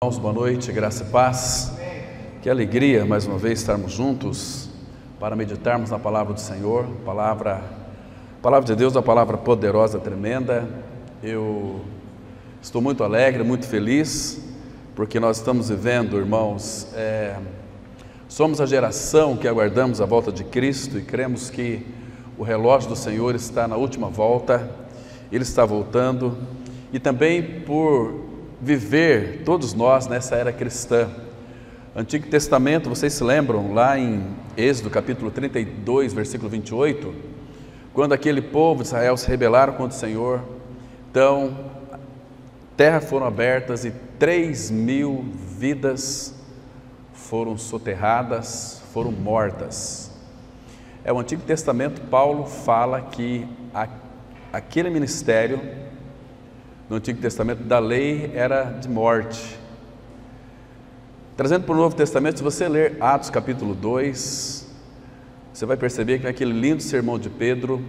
Irmãos, boa noite, graça e paz. Que alegria mais uma vez estarmos juntos para meditarmos na palavra do Senhor, palavra de Deus, uma palavra poderosa, tremenda. Eu estou muito alegre, muito feliz, porque nós estamos vivendo, irmãos, somos a geração que aguardamos a volta de Cristo e cremos que o relógio do Senhor está na última volta, Ele está voltando, e também por viver, todos nós, nessa era cristã. Antigo Testamento, vocês se lembram, lá em Êxodo capítulo 32, versículo 28, quando aquele povo de Israel se rebelaram contra o Senhor, então, terras foram abertas e 3.000 vidas foram soterradas, foram mortas. O Antigo Testamento, Paulo fala que aquele ministério no Antigo Testamento da lei era de morte. Trazendo para o Novo Testamento, se você ler Atos capítulo 2, você vai perceber que naquele lindo sermão de Pedro,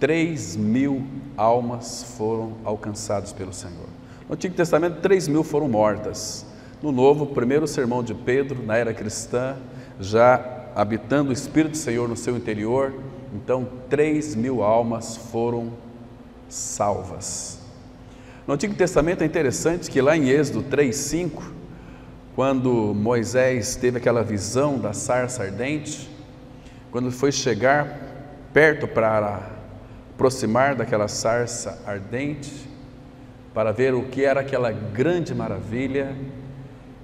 3.000 almas foram alcançadas pelo Senhor. No Antigo Testamento, 3.000 foram mortas. No Novo, o primeiro sermão de Pedro, na era cristã, já habitando o Espírito do Senhor no seu interior, então 3.000 almas foram salvas. No Antigo Testamento é interessante que lá em Êxodo 3:5, quando Moisés teve aquela visão da sarça ardente, quando foi chegar perto para aproximar daquela sarça ardente, para ver o que era aquela grande maravilha,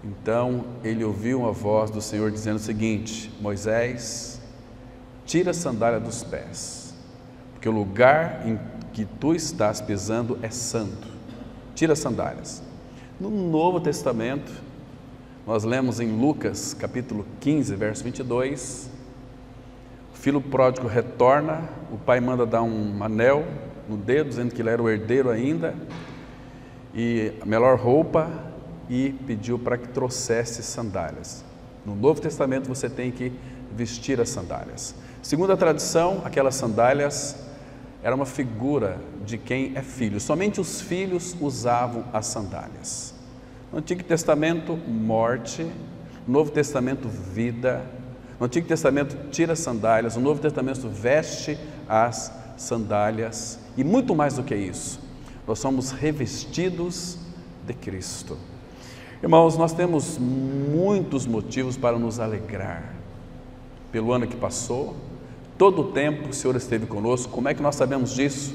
então ele ouviu uma voz do Senhor dizendo o seguinte: Moisés, tira a sandália dos pés, porque o lugar em que tu estás pisando é santo. Tira as sandálias. No Novo Testamento, nós lemos em Lucas capítulo 15, verso 22, o filho pródigo retorna, o pai manda dar um anel no dedo, dizendo que ele era o herdeiro ainda, e a melhor roupa, e pediu para que trouxesse sandálias. No Novo Testamento você tem que vestir as sandálias. Segundo a tradição, aquelas sandálias era uma figura de quem é filho. Somente os filhos usavam as sandálias. No Antigo Testamento, morte. No Novo Testamento, vida. No Antigo Testamento, tira as sandálias. No Novo Testamento, veste as sandálias. E muito mais do que isso, nós somos revestidos de Cristo. Irmãos, nós temos muitos motivos para nos alegrar pelo ano que passou. Todo o tempo o Senhor esteve conosco. Como é que nós sabemos disso?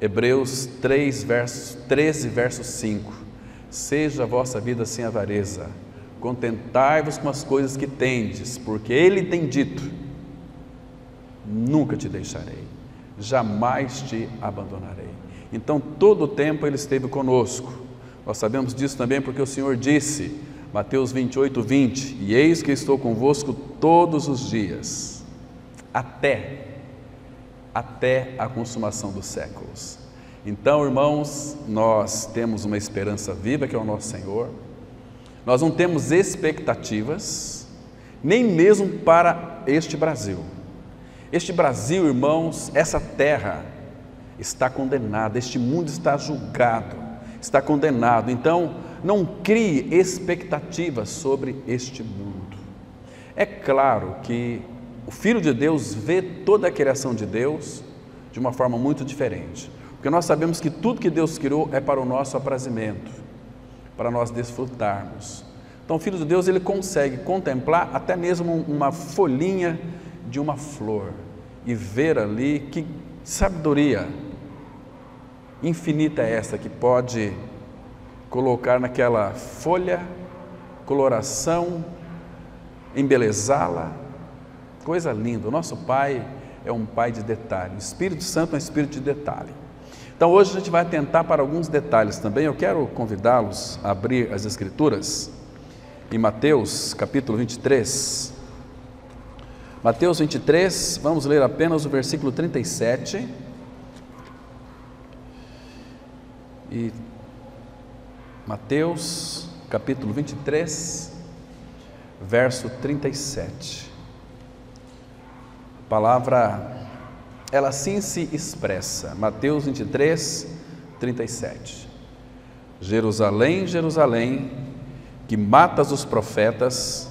Hebreus 3, verso 13, verso 5. Seja a vossa vida sem avareza, contentai-vos com as coisas que tendes, porque Ele tem dito: nunca te deixarei, jamais te abandonarei. Então, todo o tempo Ele esteve conosco. Nós sabemos disso também porque o Senhor disse, Mateus 28, 20, e eis que estou convosco todos os dias, até a consumação dos séculos. Então, irmãos, nós temos uma esperança viva, que é o nosso Senhor. Nós não temos expectativas, nem mesmo para este Brasil. Este Brasil, irmãos, essa terra está condenada, este mundo está julgado, está condenado. Então, não crie expectativas sobre este mundo. É claro que o Filho de Deus vê toda a criação de Deus de uma forma muito diferente, porque nós sabemos que tudo que Deus criou é para o nosso aprazimento, para nós desfrutarmos. Então o Filho de Deus, ele consegue contemplar até mesmo uma folhinha de uma flor e ver ali que sabedoria infinita é essa que pode colocar naquela folha coloração, embelezá-la. Coisa linda. O nosso Pai é um Pai de detalhe. O Espírito Santo é um Espírito de detalhe. Então hoje a gente vai atentar para alguns detalhes também. Eu quero convidá-los a abrir as Escrituras em Mateus capítulo 23. Mateus 23, vamos ler apenas o versículo 37. E Mateus capítulo 23, verso 37. A palavra, ela assim se expressa, Mateus 23, 37. Jerusalém, Jerusalém, que matas os profetas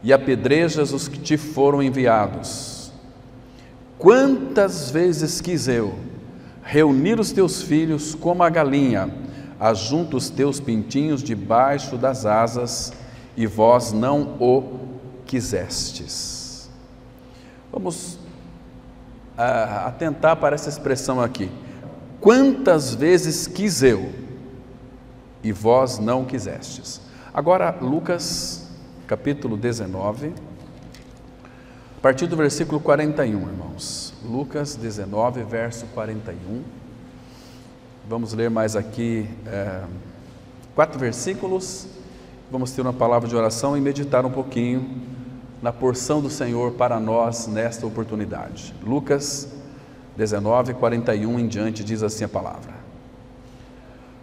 e apedrejas os que te foram enviados. Quantas vezes quis eu reunir os teus filhos como a galinha ajunta os teus pintinhos debaixo das asas, e vós não o quisestes. Vamos atentar para essa expressão aqui. Quantas vezes quis eu, e vós não quisestes. Agora, Lucas, capítulo 19, a partir do versículo 41, irmãos. Lucas 19, verso 41. Vamos ler mais aqui 4 versículos. Vamos ter uma palavra de oração e meditar um pouquinho na porção do Senhor para nós nesta oportunidade. Lucas 19, 41 em diante, diz assim a palavra.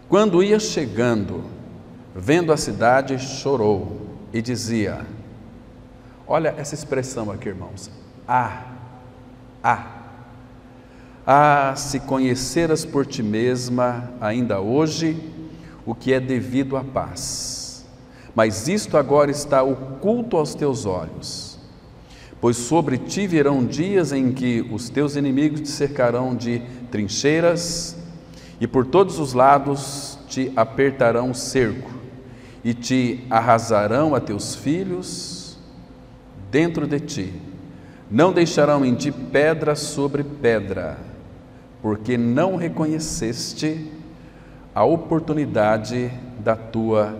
Quando ia chegando, vendo a cidade, chorou e dizia, olha essa expressão aqui, irmãos, se conheceras por ti mesma ainda hoje o que é devido à paz, mas isto agora está oculto aos teus olhos, pois sobre ti virão dias em que os teus inimigos te cercarão de trincheiras e por todos os lados te apertarão o cerco e te arrasarão a teus filhos dentro de ti, não deixarão em ti pedra sobre pedra, porque não reconheceste a oportunidade da tua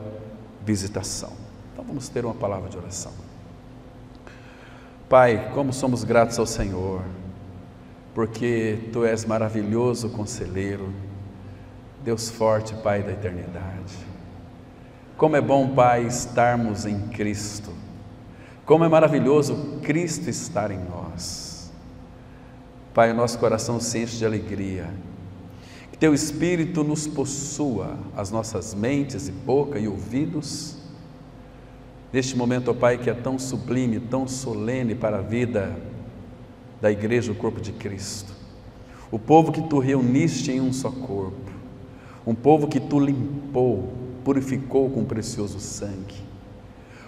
visitação. Então vamos ter uma palavra de oração. Pai, como somos gratos ao Senhor, porque Tu és maravilhoso conselheiro, Deus forte, Pai da eternidade. Como é bom, Pai, estarmos em Cristo. Como é maravilhoso Cristo estar em nós. Pai, o nosso coração se enche de alegria. Que Teu Espírito nos possua, as nossas mentes e boca e ouvidos, neste momento, ó Pai, que é tão sublime, tão solene para a vida da igreja, o corpo de Cristo. O povo que Tu reuniste em um só corpo. Um povo que Tu limpou, purificou com precioso sangue.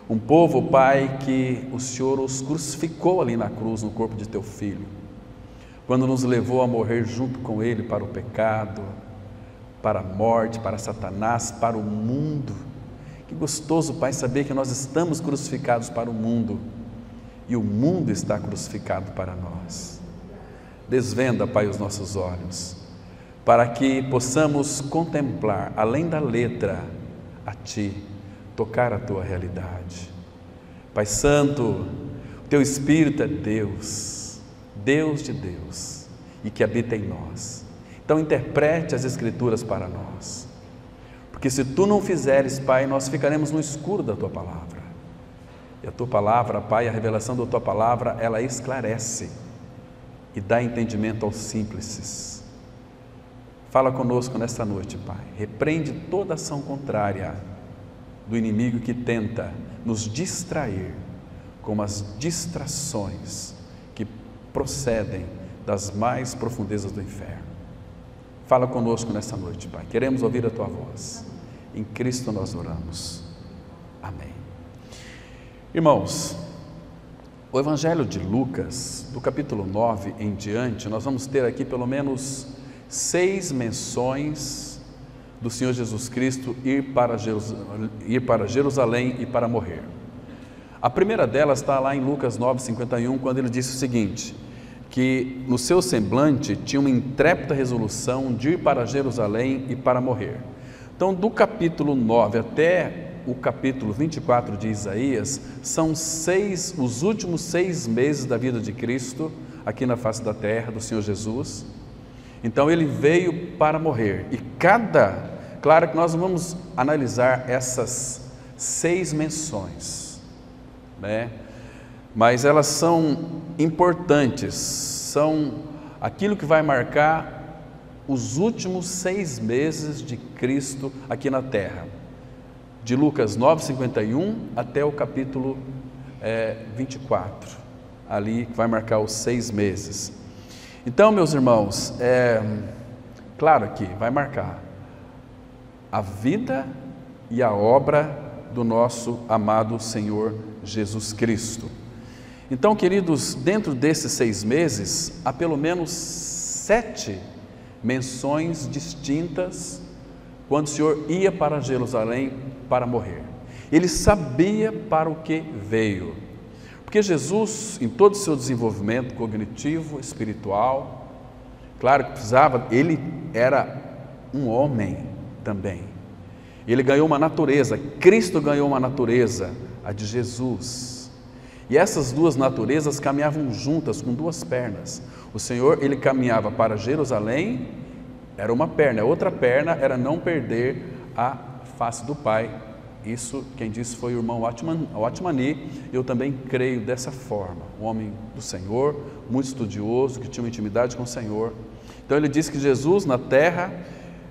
Um povo, Pai, que o Senhor os crucificou ali na cruz, no corpo de Teu Filho, quando nos levou a morrer junto com Ele para o pecado, para a morte, para Satanás, para o mundo. Que gostoso, Pai, saber que nós estamos crucificados para o mundo e o mundo está crucificado para nós. Desvenda, Pai, os nossos olhos, para que possamos contemplar, além da letra, a Ti, tocar a Tua realidade. Pai Santo, o Teu Espírito é Deus, Deus de Deus, e que habita em nós. Então interprete as Escrituras para nós, porque se Tu não fizeres, Pai, nós ficaremos no escuro da Tua palavra. E a Tua palavra, Pai, a revelação da Tua palavra, ela esclarece e dá entendimento aos simples. Fala conosco nesta noite, Pai. Repreende toda ação contrária do inimigo que tenta nos distrair com as distrações que procedem das mais profundezas do inferno. Fala conosco nesta noite, Pai. Queremos ouvir a Tua voz. Em Cristo nós oramos. Amém. Irmãos, o Evangelho de Lucas, do capítulo 9 em diante, nós vamos ter aqui pelo menos 6 menções do Senhor Jesus Cristo ir para Jerusalém e para morrer. A primeira delas está lá em Lucas 9:51, quando ele disse o seguinte, que no seu semblante tinha uma intrépida resolução de ir para Jerusalém e para morrer. Então, do capítulo 9 até o capítulo 24 de Isaías, são os últimos 6 meses da vida de Cristo aqui na face da terra, do Senhor Jesus. Então ele veio para morrer, e claro que nós vamos analisar essas 6 menções, né? Mas elas são importantes, são aquilo que vai marcar os últimos 6 meses de Cristo aqui na terra, de Lucas 9:51 até o capítulo 24, ali que vai marcar os 6 meses. Então, meus irmãos, claro que vai marcar a vida e a obra do nosso amado Senhor Jesus Cristo. Então, queridos, dentro desses 6 meses, há pelo menos 7 menções distintas quando o Senhor ia para Jerusalém para morrer. Ele sabia para o que veio, porque Jesus, em todo o seu desenvolvimento cognitivo, espiritual, claro que precisava, ele era um homem também. Ele ganhou uma natureza, Cristo ganhou uma natureza, a de Jesus. E essas duas naturezas caminhavam juntas, com 2 pernas. O Senhor, ele caminhava para Jerusalém, era uma perna, a outra perna era não perder a face do Pai. Isso, quem disse foi o irmão Watmani, eu também creio dessa forma. Um homem do Senhor, muito estudioso, que tinha uma intimidade com o Senhor. Então ele disse que Jesus na terra,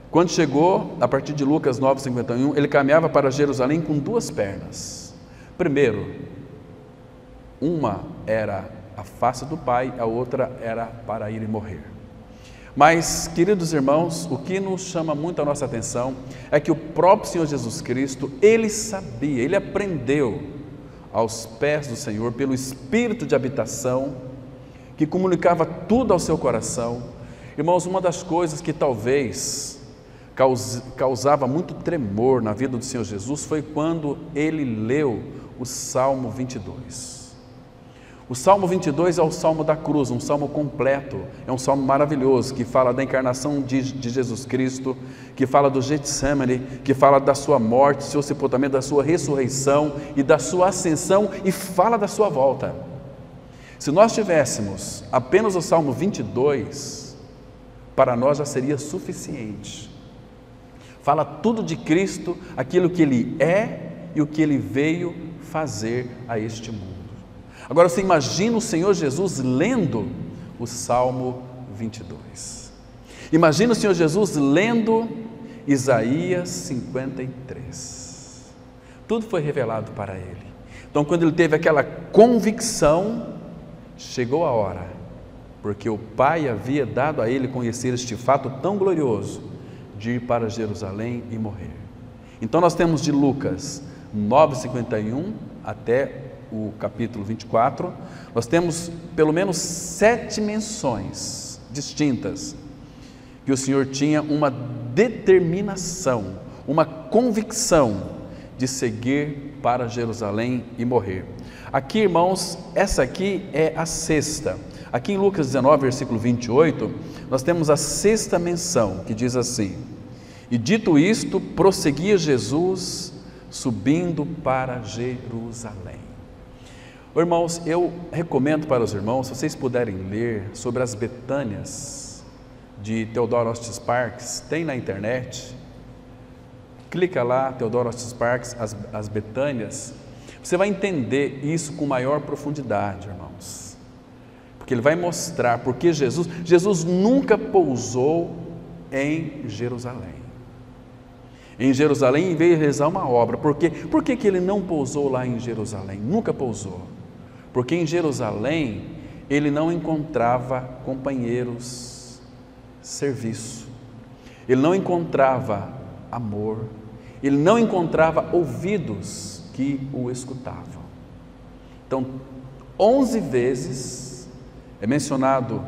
quando chegou, a partir de Lucas 9:51, ele caminhava para Jerusalém com 2 pernas. Primeiro, uma era a face do Pai, a outra era para ir e morrer. Mas, queridos irmãos, o que nos chama muito a nossa atenção é que o próprio Senhor Jesus Cristo, ele sabia, ele aprendeu aos pés do Senhor pelo Espírito de habitação, que comunicava tudo ao seu coração. Irmãos, uma das coisas que talvez causava muito tremor na vida do Senhor Jesus foi quando ele leu o Salmo 22. O Salmo 22 é o Salmo da cruz, um salmo completo, é um salmo maravilhoso, que fala da encarnação de Jesus Cristo, que fala do Getsemane, que fala da sua morte, seu sepultamento, da sua ressurreição e da sua ascensão, e fala da sua volta. Se nós tivéssemos apenas o Salmo 22, para nós já seria suficiente. Fala tudo de Cristo, aquilo que Ele é e o que Ele veio fazer a este mundo. Agora você imagina o Senhor Jesus lendo o Salmo 22. Imagina o Senhor Jesus lendo Isaías 53. Tudo foi revelado para Ele. Então, quando Ele teve aquela convicção, chegou a hora, porque o Pai havia dado a Ele conhecer este fato tão glorioso, de ir para Jerusalém e morrer. Então nós temos de Lucas 9:51 até o capítulo 24, nós temos pelo menos 7 menções distintas, que o Senhor tinha uma determinação, uma convicção de seguir para Jerusalém e morrer. Aqui, irmãos, essa aqui é a 6ª. Aqui em Lucas 19, versículo 28, nós temos a 6ª menção, que diz assim: e dito isto, prosseguia Jesus subindo para Jerusalém. Irmãos, eu recomendo para os irmãos, se vocês puderem ler sobre as Betânias de Theodore Ortiz Parks, tem na internet, clica lá, Theodore Ortiz Parks, as Betânias, você vai entender isso com maior profundidade, irmãos, porque ele vai mostrar porque Jesus nunca pousou em Jerusalém. Em Jerusalém veio realizar uma obra. Por que ele não pousou lá em Jerusalém? Nunca pousou. Porque em Jerusalém ele não encontrava companheiros, serviço. Ele não encontrava amor. Ele não encontrava ouvidos que o escutavam. Então, 11 vezes é mencionado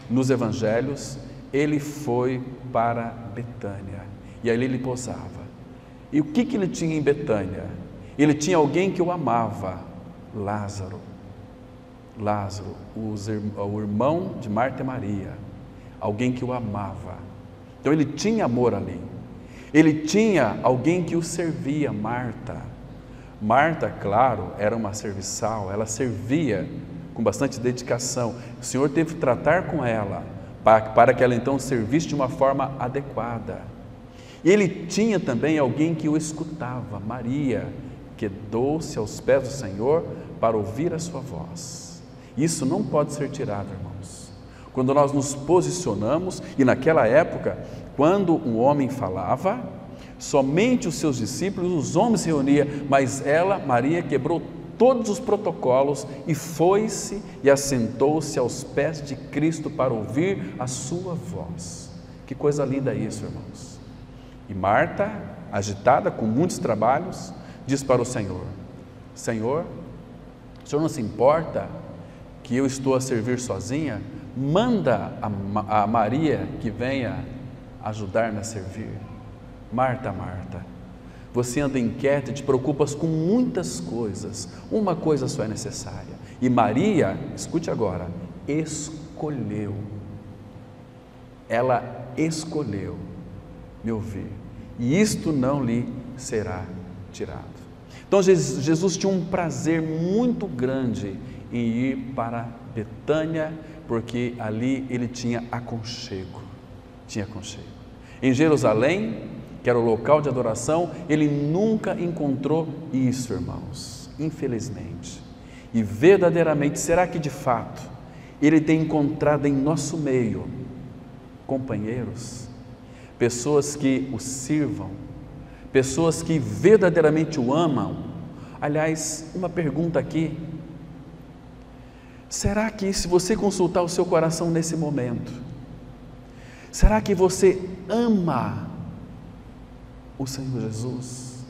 nos evangelhos, ele foi para Betânia. E ali ele pousava. E o que ele tinha em Betânia? Ele tinha alguém que o amava, Lázaro, o irmão de Marta e Maria, alguém que o amava. Então ele tinha amor ali. Ele tinha alguém que o servia, Marta. Marta, claro, era uma serviçal, ela servia com bastante dedicação. O Senhor teve que tratar com ela, para que ela então servisse de uma forma adequada. Ele tinha também alguém que o escutava, Maria, quedou-se aos pés do Senhor para ouvir a sua voz. Isso não pode ser tirado, irmãos. Quando nós nos posicionamos, e naquela época, quando um homem falava, somente os seus discípulos, os homens se reuniam, mas ela, Maria, quebrou todos os protocolos e foi-se e assentou-se aos pés de Cristo para ouvir a sua voz. Que coisa linda isso, irmãos. E Marta agitada, com muitos trabalhos, diz para o Senhor: Senhor, o Senhor não se importa que eu estou a servir sozinha? Manda a Maria que venha ajudar-me a servir. Marta, Marta, você anda inquieta e te preocupas com muitas coisas, uma coisa só é necessária. E Maria, escute agora, escolheu. Ela escolheu me ouvir, e isto não lhe será tirado. Então Jesus tinha um prazer muito grande em ir para Betânia, porque ali ele tinha aconchego. Em Jerusalém, que era o local de adoração, ele nunca encontrou isso, irmãos, infelizmente. E verdadeiramente, será que de fato ele tem encontrado em nosso meio companheiros, pessoas que o sirvam, pessoas que verdadeiramente o amam? Aliás, uma pergunta aqui: será que, se você consultar o seu coração nesse momento, será que você ama o Senhor Jesus?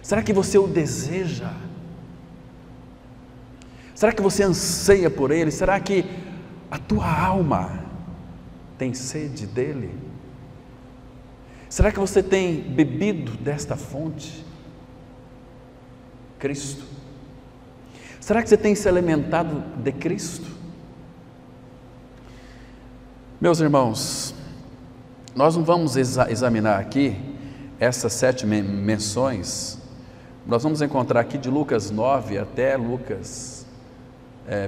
Será que você o deseja? Será que você anseia por Ele? Será que a tua alma tem sede dEle? Será que você tem bebido desta fonte? Cristo. Será que você tem se alimentado de Cristo? Meus irmãos, nós não vamos examinar aqui essas 7 menções. Nós vamos encontrar aqui de Lucas 9 até Lucas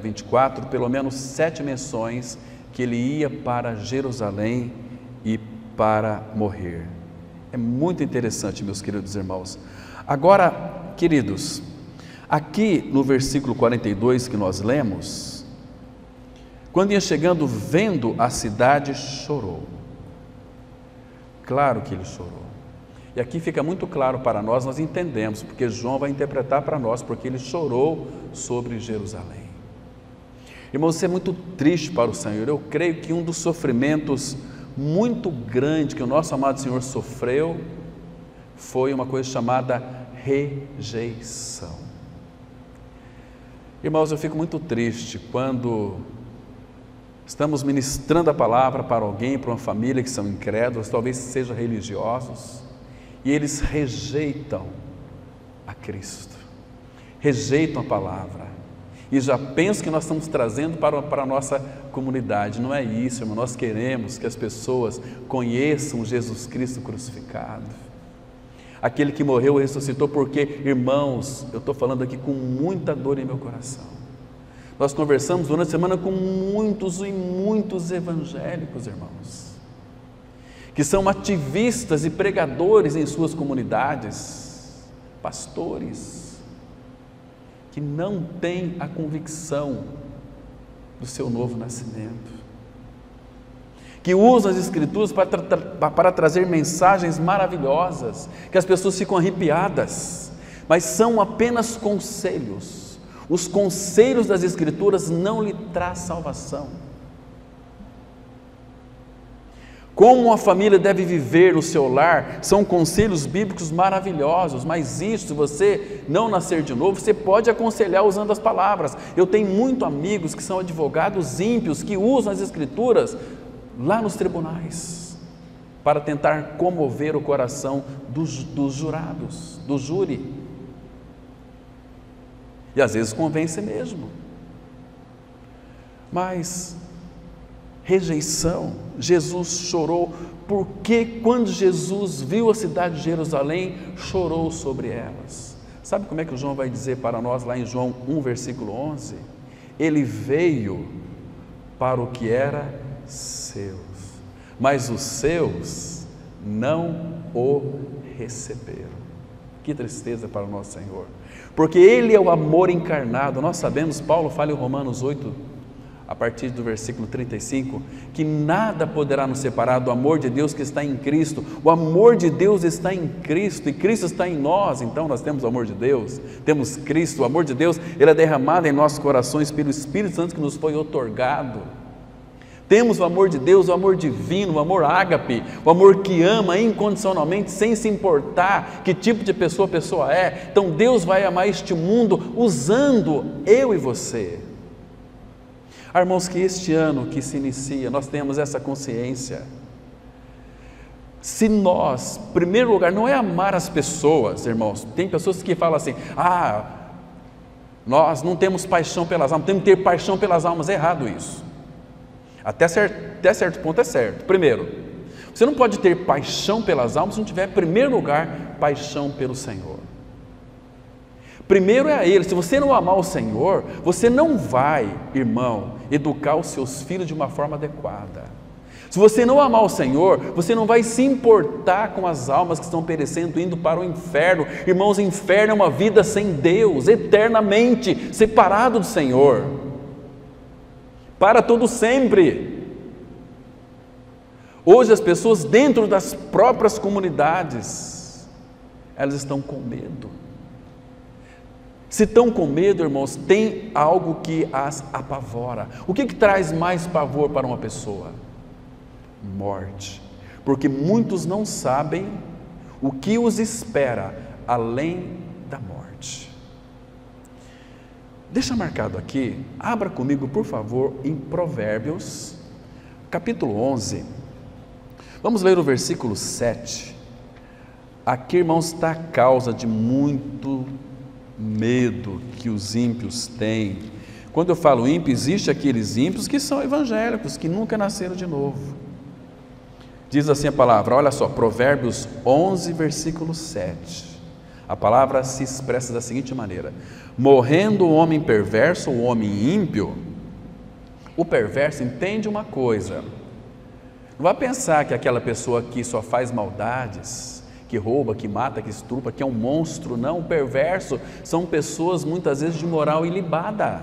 24, pelo menos 7 menções que ele ia para Jerusalém e para morrer. É muito interessante, meus queridos irmãos. Agora, queridos, aqui no versículo 42 que nós lemos, quando ia chegando, vendo a cidade, chorou. Claro que ele chorou. E aqui fica muito claro para nós, nós entendemos, porque João vai interpretar para nós, porque ele chorou sobre Jerusalém. Irmãos, isso é muito triste para o Senhor. Eu creio que um dos sofrimentos muito grandes que o nosso amado Senhor sofreu foi uma coisa chamada rejeição. Irmãos, eu fico muito triste quando estamos ministrando a palavra para alguém, para uma família que são incrédulos, talvez sejam religiosos, e eles rejeitam a Cristo, rejeitam a palavra, e já pensam que nós estamos trazendo para a nossa comunidade. Não é isso, irmão. Nós queremos que as pessoas conheçam Jesus Cristo crucificado, aquele que morreu e ressuscitou, porque, irmãos, eu estou falando aqui com muita dor em meu coração. Nós conversamos durante a semana com muitos e muitos evangélicos, irmãos, que são ativistas e pregadores em suas comunidades, pastores, que não têm a convicção do seu novo nascimento, que usam as Escrituras para trazer mensagens maravilhosas, que as pessoas ficam arrepiadas, mas são apenas conselhos. Os conselhos das Escrituras não lhe trazem salvação. Como uma família deve viver no seu lar, são conselhos bíblicos maravilhosos, mas isso, se você não nascer de novo, você pode aconselhar usando as palavras. Eu tenho muitos amigos que são advogados ímpios, que usam as Escrituras lá nos tribunais, para tentar comover o coração dos jurados, do júri, e às vezes convence mesmo, mas rejeição. Jesus chorou, porque quando Jesus viu a cidade de Jerusalém, chorou sobre elas. Sabe como é que o João vai dizer para nós lá em João 1, versículo 11? Ele veio para o que era seus, mas os seus não o receberam. Que tristeza para o nosso Senhor, porque Ele é o amor encarnado. Nós sabemos, Paulo fala em Romanos 8, a partir do versículo 35, que nada poderá nos separar do amor de Deus que está em Cristo. O amor de Deus está em Cristo, e Cristo está em nós. Então nós temos o amor de Deus, temos Cristo. O amor de Deus, Ele é derramado em nossos corações pelo Espírito Santo que nos foi outorgado, Temos o amor de Deus, o amor divino, o amor ágape, o amor que ama incondicionalmente, sem se importar que tipo de pessoa a pessoa é. Então Deus vai amar este mundo usando eu e você. Irmãos, que este ano que se inicia, nós temos essa consciência. Se nós, em primeiro lugar, não é amar as pessoas, irmãos. Tem pessoas que falam assim: nós não temos paixão pelas almas, temos que ter paixão pelas almas. É errado isso. Até certo ponto é certo. Primeiro, você não pode ter paixão pelas almas se não tiver, em primeiro lugar, paixão pelo Senhor. Primeiro é a Ele. Se você não amar o Senhor, você não vai, irmão, educar os seus filhos de uma forma adequada. Se você não amar o Senhor, você não vai se importar com as almas que estão perecendo, indo para o inferno. Irmãos, o inferno é uma vida sem Deus, eternamente separado do Senhor, para todo sempre. Hoje as pessoas dentro das próprias comunidades, elas estão com medo. Se estão com medo, irmãos, tem algo que as apavora. O que traz mais pavor para uma pessoa? Morte. Porque muitos não sabem o que os espera além da morte. Deixa marcado aqui, abra comigo por favor em Provérbios, capítulo 11, vamos ler o versículo 7, aqui irmãos está a causa de muito medo que os ímpios têm. Quando eu falo ímpio, existe aqueles ímpios que são evangélicos, que nunca nasceram de novo. Diz assim a palavra, olha só, Provérbios 11, versículo 7, a palavra se expressa da seguinte maneira: morrendo o homem perverso, o homem ímpio, o perverso entende uma coisa, não vai pensar que aquela pessoa que só faz maldades, que rouba, que mata, que estrupa, que é um monstro. Não, o perverso são pessoas muitas vezes de moral ilibada,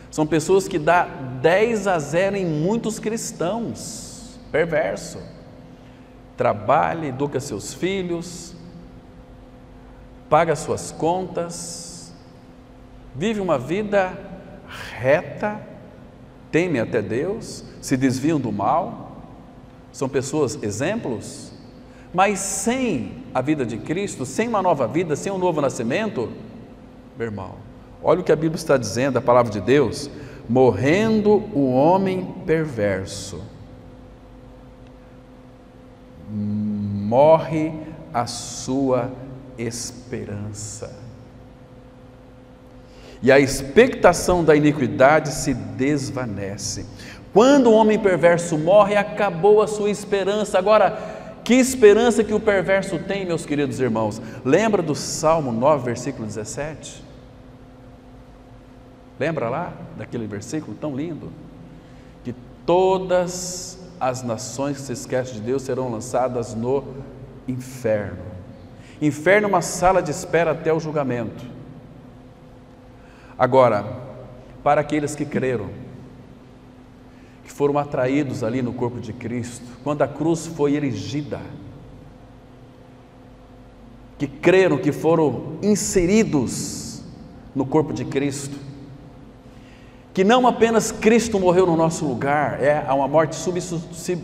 são pessoas que dão 10-0 em muitos cristãos. Perverso, trabalha, educa seus filhos, paga suas contas, vive uma vida reta, teme até Deus, se desviam do mal, são pessoas exemplos, mas sem a vida de Cristo, sem uma nova vida, sem um novo nascimento, meu irmão, olha o que a Bíblia está dizendo, a palavra de Deus: morrendo o homem perverso, morre a sua esperança, e a expectação da iniquidade se desvanece. Quando o homem perverso morre, acabou a sua esperança. Agora, que esperança que o perverso tem, meus queridos irmãos? Lembra do Salmo 9, versículo 17? Lembra lá, daquele versículo tão lindo? Que todas as nações que se esquecem de Deus serão lançadas no inferno. Inferno é uma sala de espera até o julgamento. Agora, para aqueles que creram, que foram atraídos ali no corpo de Cristo, quando a cruz foi erigida, que creram, que foram inseridos no corpo de Cristo, que não apenas Cristo morreu no nosso lugar, é uma morte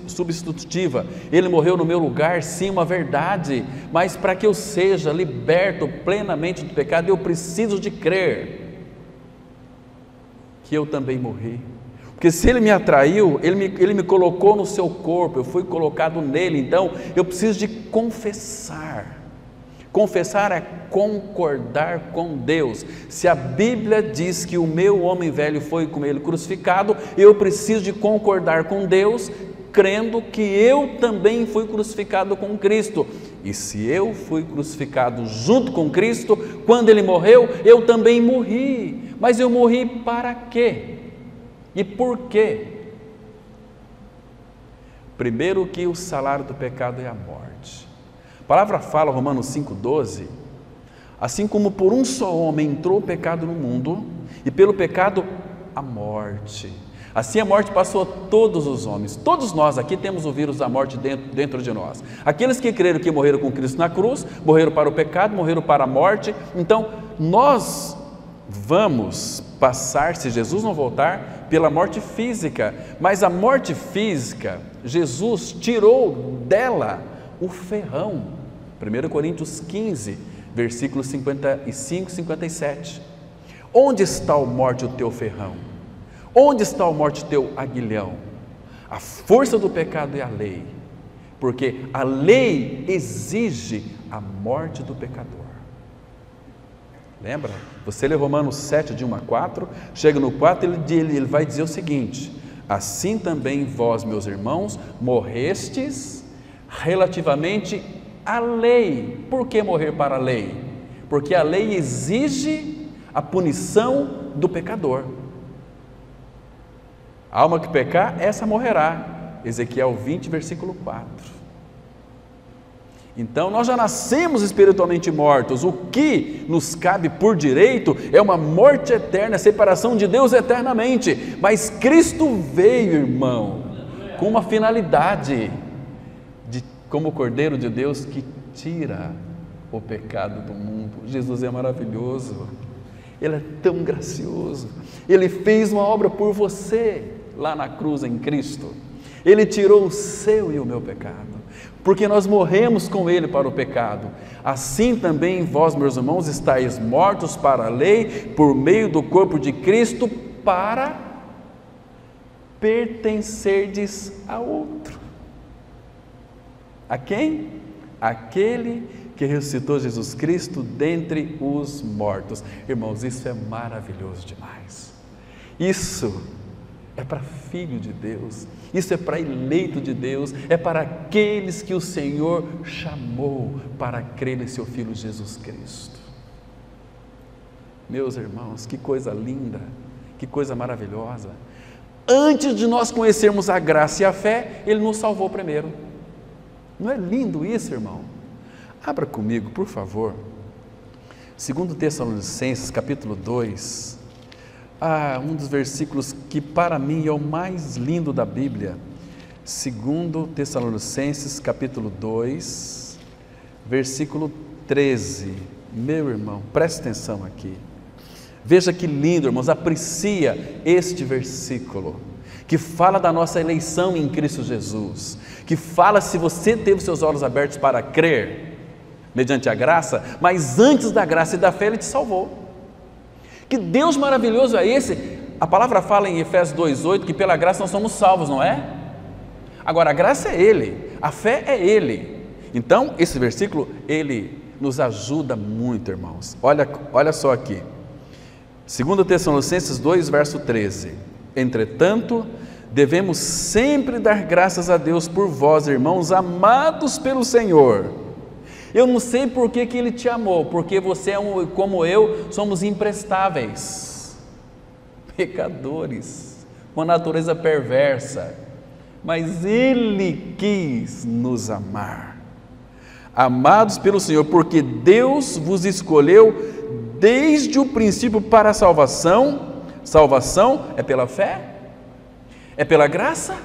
substitutiva, Ele morreu no meu lugar, sim, uma verdade, mas para que eu seja liberto plenamente do pecado, eu preciso de crer que eu também morri, porque se Ele me atraiu, Ele me colocou no seu corpo, eu fui colocado nele, então eu preciso de confessar. Confessar é concordar com Deus. Se a Bíblia diz que o meu homem velho foi com Ele crucificado, eu preciso de concordar com Deus, crendo que eu também fui crucificado com Cristo. E se eu fui crucificado junto com Cristo, quando Ele morreu, eu também morri. Mas eu morri para quê? E por quê? Primeiro, que o salário do pecado é a morte. A palavra fala, Romanos 5,12, assim como por um só homem entrou o pecado no mundo, e pelo pecado a morte, assim a morte passou a todos os homens. Todos nós aqui temos o vírus da morte dentro de nós. Aqueles que creram que morreram com Cristo na cruz, morreram para o pecado, morreram para a morte. Então nós vamos passar, se Jesus não voltar, pela morte física, mas a morte física, Jesus tirou dela o ferrão. 1 Coríntios 15, versículos 55 e 57. Onde está, ó morte, o teu ferrão? Onde está, ó morte, o teu aguilhão? A força do pecado é a lei, porque a lei exige a morte do pecador. Lembra? Você lê Romanos 7, de 1 a 4, chega no 4, ele vai dizer o seguinte: assim também vós, meus irmãos, morrestes relativamente à lei. Por que morrer para a lei? Porque a lei exige a punição do pecador. A alma que pecar, essa morrerá. Ezequiel 20, versículo 4. Então nós já nascemos espiritualmente mortos. O que nos cabe por direito é uma morte eterna, separação de Deus eternamente. Mas Cristo veio, irmão, com uma finalidade, como o Cordeiro de Deus que tira o pecado do mundo. Jesus é maravilhoso, Ele é tão gracioso, Ele fez uma obra por você lá na cruz em Cristo. Ele tirou o seu e o meu pecado, porque nós morremos com Ele para o pecado. Assim também vós, meus irmãos, estáis mortos para a lei, por meio do corpo de Cristo, para pertencerdes a outro. A quem? Aquele que ressuscitou Jesus Cristo dentre os mortos. Irmãos, isso é maravilhoso demais. Isso é para filho de Deus, isso é para eleito de Deus, é para aqueles que o Senhor chamou para crer em seu Filho Jesus Cristo. Meus irmãos, que coisa linda, que coisa maravilhosa. Antes de nós conhecermos a graça e a fé, Ele nos salvou primeiro. Não é lindo isso, irmão? Abra comigo, por favor, 2 Tessalonicenses, capítulo 2, um dos versículos que para mim é o mais lindo da Bíblia. 2 Tessalonicenses, capítulo 2, versículo 13. Meu irmão, preste atenção aqui. Veja que lindo, irmãos, aprecia este versículo, que fala da nossa eleição em Cristo Jesus, que fala se você teve seus olhos abertos para crer, mediante a graça, mas antes da graça e da fé Ele te salvou. Que Deus maravilhoso é esse? A palavra fala em Efésios 2,8 que pela graça nós somos salvos, não é? Agora a graça é Ele, a fé é Ele. Então esse versículo, ele nos ajuda muito, irmãos. Olha só aqui, 2 Tessalonicenses 2, verso 13. Entretanto, devemos sempre dar graças a Deus por vós, irmãos, amados pelo Senhor. Eu não sei por que Ele te amou, porque você como eu, somos imprestáveis, pecadores, com a natureza perversa, mas Ele quis nos amar. Amados pelo Senhor, porque Deus vos escolheu desde o princípio para a salvação. Salvação é pela fé? É pela graça?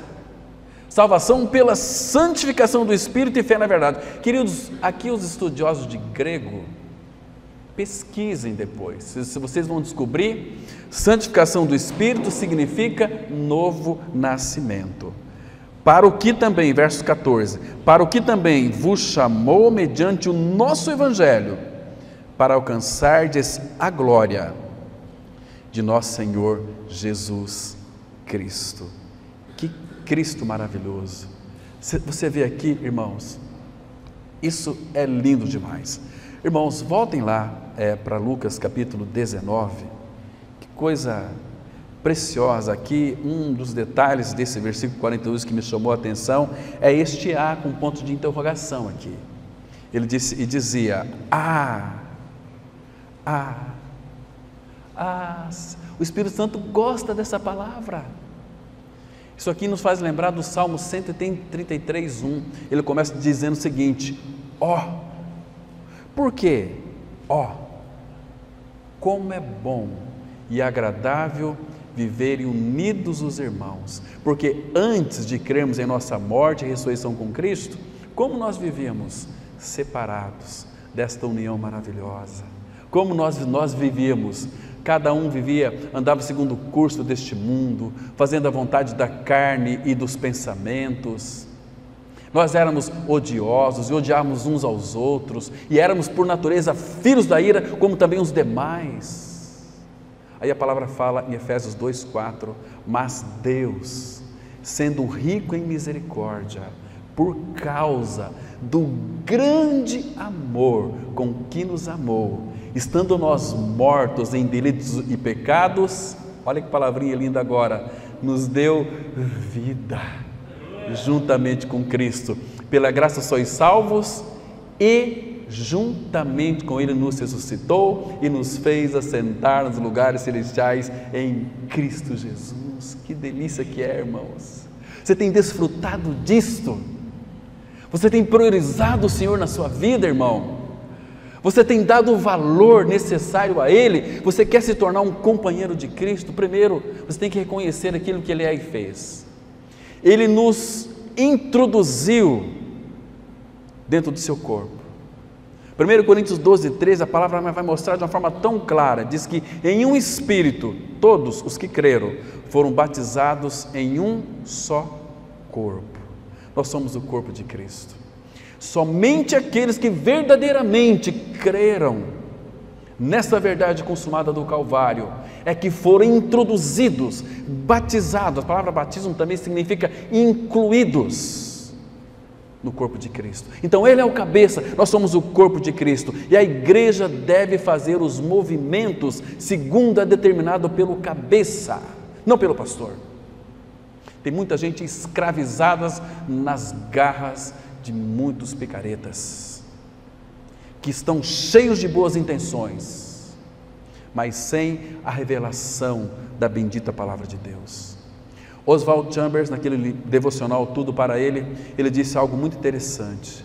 Salvação pela santificação do Espírito e fé na verdade. Queridos, aqui os estudiosos de grego, pesquisem depois, se vocês vão descobrir, santificação do Espírito significa novo nascimento. Para o que também, verso 14, para o que também vos chamou mediante o nosso Evangelho, para alcançardes a glória de nosso Senhor Jesus Cristo. Que Cristo maravilhoso. Você vê aqui, irmãos, isso é lindo demais. Irmãos, voltem lá para Lucas capítulo 19, que coisa preciosa aqui. Um dos detalhes desse versículo 42 que me chamou a atenção é este A com ponto de interrogação aqui. Ele dizia, o Espírito Santo gosta dessa palavra. Isso aqui nos faz lembrar do Salmo 133:1. Ele começa dizendo o seguinte: por quê? Como é bom e agradável viverem unidos os irmãos, porque antes de crermos em nossa morte e ressurreição com Cristo, como nós vivíamos separados desta união maravilhosa, como nós vivíamos cada um andava segundo o curso deste mundo, fazendo a vontade da carne e dos pensamentos. Nós éramos odiosos e odiávamos uns aos outros, e éramos por natureza filhos da ira, como também os demais. Aí a palavra fala em Efésios 2,4, mas Deus, sendo rico em misericórdia, por causa do grande amor com que nos amou, estando nós mortos em delitos e pecados, olha que palavrinha linda agora, nos deu vida juntamente com Cristo. Pela graça sois salvos e juntamente com Ele nos ressuscitou e nos fez assentar nos lugares celestiais em Cristo Jesus. Que delícia que é, irmãos! Você tem desfrutado disto? Você tem priorizado o Senhor na sua vida, irmão? Você tem dado o valor necessário a Ele? Você quer se tornar um companheiro de Cristo? Primeiro, você tem que reconhecer aquilo que Ele é e fez. Ele nos introduziu dentro do seu corpo. 1 Coríntios 12:13, a palavra vai mostrar de uma forma tão clara, diz que em um Espírito, todos os que creram, foram batizados em um só corpo. Nós somos o corpo de Cristo. Somente aqueles que verdadeiramente creram nessa verdade consumada do Calvário é que foram introduzidos, batizados. A palavra batismo também significa incluídos no corpo de Cristo. Então Ele é o cabeça, nós somos o corpo de Cristo, e a igreja deve fazer os movimentos segundo é determinado pelo cabeça, não pelo pastor. Tem muita gente escravizada nas garras de muitos picaretas, que estão cheios de boas intenções, mas sem a revelação da bendita palavra de Deus. Oswald Chambers, naquele devocional Tudo para Ele, ele disse algo muito interessante.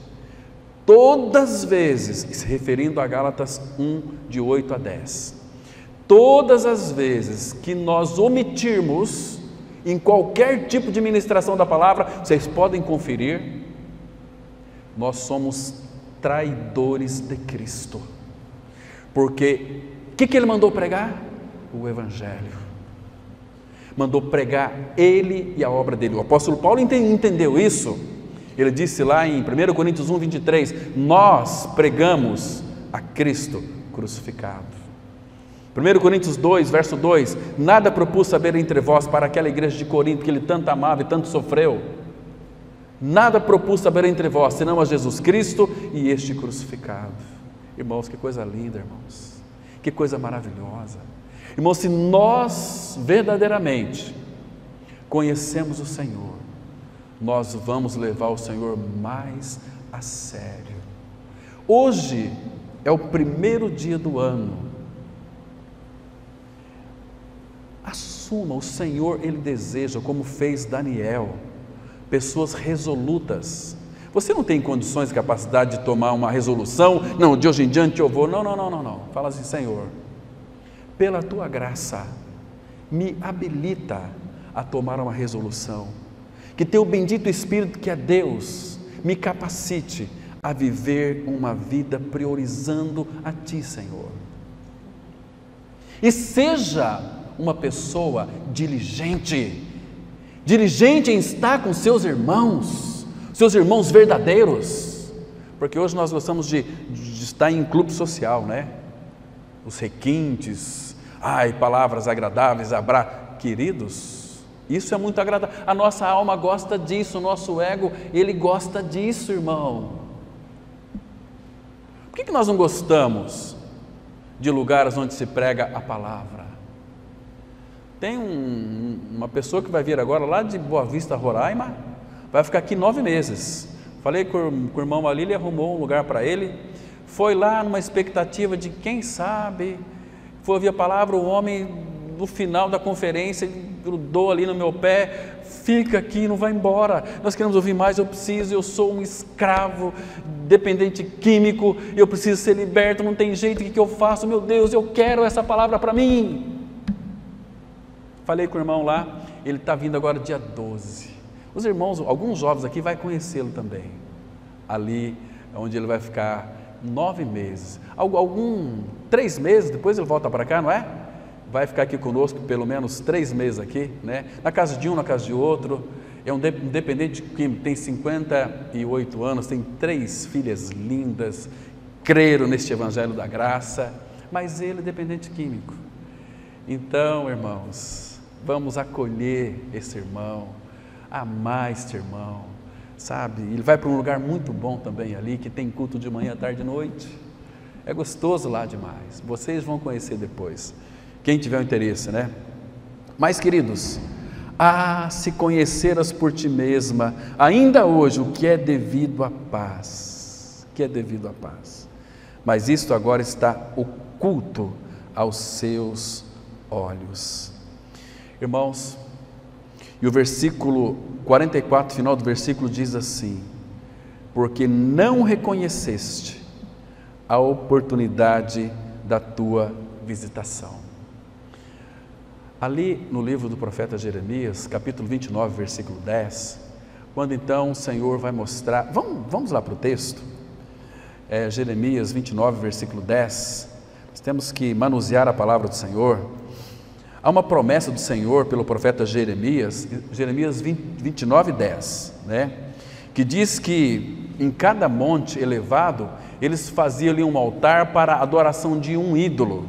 Todas as vezes, se referindo a Gálatas 1, de 8 a 10, todas as vezes que nós omitirmos em qualquer tipo de ministração da palavra, vocês podem conferir, nós somos traidores de Cristo. Porque o que Ele mandou pregar? O Evangelho. Mandou pregar Ele e a obra dele. O apóstolo Paulo entendeu isso. Ele disse lá em 1 Coríntios 1, 23, nós pregamos a Cristo crucificado. 1 Coríntios 2, verso 2, nada propus saber entre vós para aquela igreja de Corinto que Ele tanto amava e tanto sofreu. Nada propus saber entre vós, senão a Jesus Cristo e este crucificado. Irmãos, que coisa linda, irmãos, que coisa maravilhosa. Irmãos, se nós verdadeiramente conhecemos o Senhor, nós vamos levar o Senhor mais a sério. Hoje é o primeiro dia do ano. Assuma, o Senhor, Ele deseja, como fez Daniel, pessoas resolutas. Você não tem condições e capacidade de tomar uma resolução, não, de hoje em diante eu vou, não, fala assim, Senhor, pela Tua graça, me habilita a tomar uma resolução, que Teu bendito Espírito, que é Deus, me capacite a viver uma vida priorizando a Ti, Senhor, e seja uma pessoa diligente em estar com seus irmãos verdadeiros, porque hoje nós gostamos de estar em clube social, né? Os requintes, palavras agradáveis, queridos, isso é muito agradável, a nossa alma gosta disso, o nosso ego, ele gosta disso, irmão. Por que nós não gostamos de lugares onde se prega a palavra? Tem uma pessoa que vai vir agora lá de Boa Vista, Roraima, vai ficar aqui 9 meses. Falei com o irmão ali, ele arrumou um lugar para ele, foi lá numa expectativa de quem sabe, foi ouvir a palavra, o homem no final da conferência grudou ali no meu pé, fica aqui, não vai embora, nós queremos ouvir mais, eu sou um escravo, dependente químico, eu preciso ser liberto, não tem jeito, o que eu faço? Meu Deus, eu quero essa palavra para mim. Falei com o irmão lá, ele está vindo agora dia 12. Os irmãos, alguns jovens aqui vai conhecê-lo também. Ali, onde ele vai ficar 9 meses. 3 meses, depois ele volta para cá, não é? vai ficar aqui conosco pelo menos 3 meses aqui, né? Na casa de um, na casa de outro. É um dependente químico, tem 58 anos, tem 3 filhas lindas, creram neste evangelho da graça, mas ele é dependente químico. Então, irmãos, vamos acolher esse irmão, amar este irmão, sabe? Ele vai para um lugar muito bom também ali, que tem culto de manhã, tarde e noite. É gostoso lá demais. Vocês vão conhecer depois, quem tiver interesse, né? Mas, queridos, se conheceras por ti mesma, ainda hoje, o que é devido à paz, mas isto agora está oculto aos seus olhos. Irmãos, e o versículo 44, final do versículo diz assim: porque não reconheceste a oportunidade da tua visitação. Ali no livro do profeta Jeremias, capítulo 29, versículo 10, quando então o Senhor vai mostrar, vamos lá para o texto, Jeremias 29, versículo 10, nós temos que manusear a palavra do Senhor. Há uma promessa do Senhor pelo profeta Jeremias, Jeremias 29, 10, né? Que diz que em cada monte elevado, eles faziam ali um altar para a adoração de um ídolo,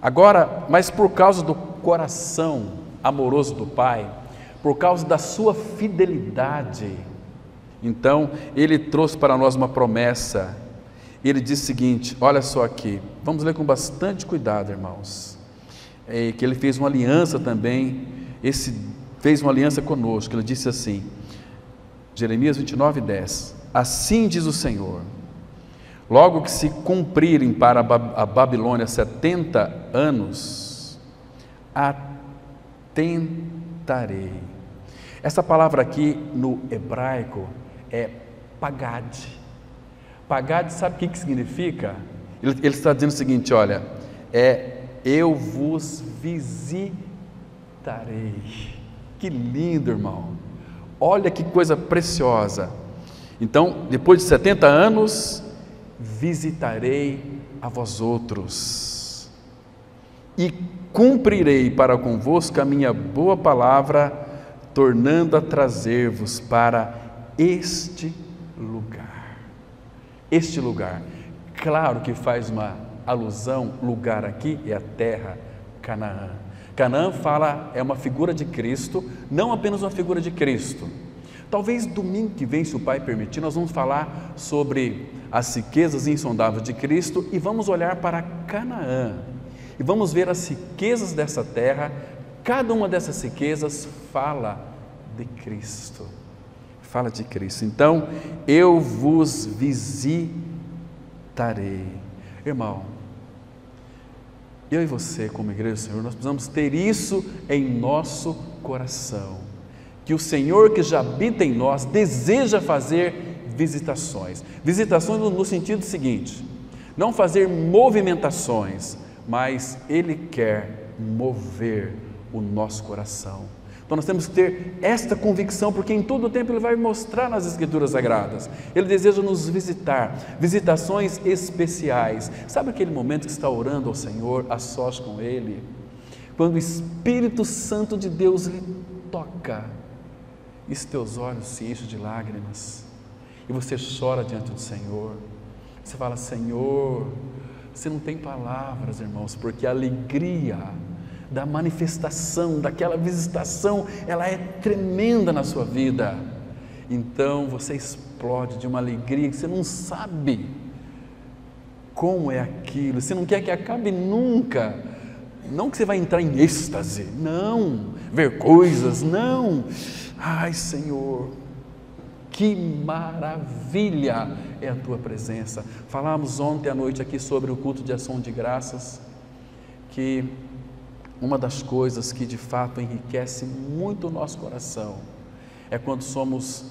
Agora, mas por causa do coração amoroso do Pai, por causa da sua fidelidade, então Ele trouxe para nós uma promessa. Ele diz o seguinte, olha só aqui, vamos ler com bastante cuidado, irmãos, que Ele fez uma aliança também, fez uma aliança conosco. Ele disse assim, Jeremias 29, 10, assim diz o Senhor: logo que se cumprirem para a Babilônia 70 anos, atentarei. Essa palavra aqui no hebraico é pagad. Pagad, sabe o que significa? Ele está dizendo o seguinte, olha, eu vos visitarei. Que lindo, irmão. Olha que coisa preciosa. Então, depois de 70 anos, visitarei a vós outros e cumprirei para convosco a minha boa palavra, tornando a trazer-vos para este lugar. Este lugar, claro que faz uma alusão, lugar aqui é a terra, Canaã. Canaã é uma figura de Cristo, não apenas uma figura de Cristo. Talvez domingo que vem, se o Pai permitir, nós vamos falar sobre as riquezas insondáveis de Cristo e vamos olhar para Canaã e vamos ver as riquezas dessa terra. Cada uma dessas riquezas fala de Cristo, Então, eu vos visitarei. Irmão, eu e você como igreja do Senhor, nós precisamos ter isso em nosso coração, que o Senhor que já habita em nós deseja fazer visitações no sentido seguinte, não fazer movimentações, mas Ele quer mover o nosso coração. Então nós temos que ter esta convicção, porque em todo o tempo Ele vai mostrar nas Escrituras Sagradas, Ele deseja nos visitar, visitações especiais. Sabe aquele momento que está orando ao Senhor, a sós com Ele, quando o Espírito Santo de Deus lhe toca, e os teus olhos se enchem de lágrimas, e você chora diante do Senhor, você fala, Senhor, você não tem palavras, irmãos, porque a alegria da manifestação, daquela visitação, ela é tremenda na sua vida. Então você explode de uma alegria que você não sabe como é aquilo, você não quer que acabe nunca, não que você vai entrar em êxtase, não, ver coisas, não. Ai, Senhor, que maravilha é a Tua presença. Falamos ontem à noite aqui sobre o culto de ação de graças, que uma das coisas que de fato enriquece muito o nosso coração é quando somos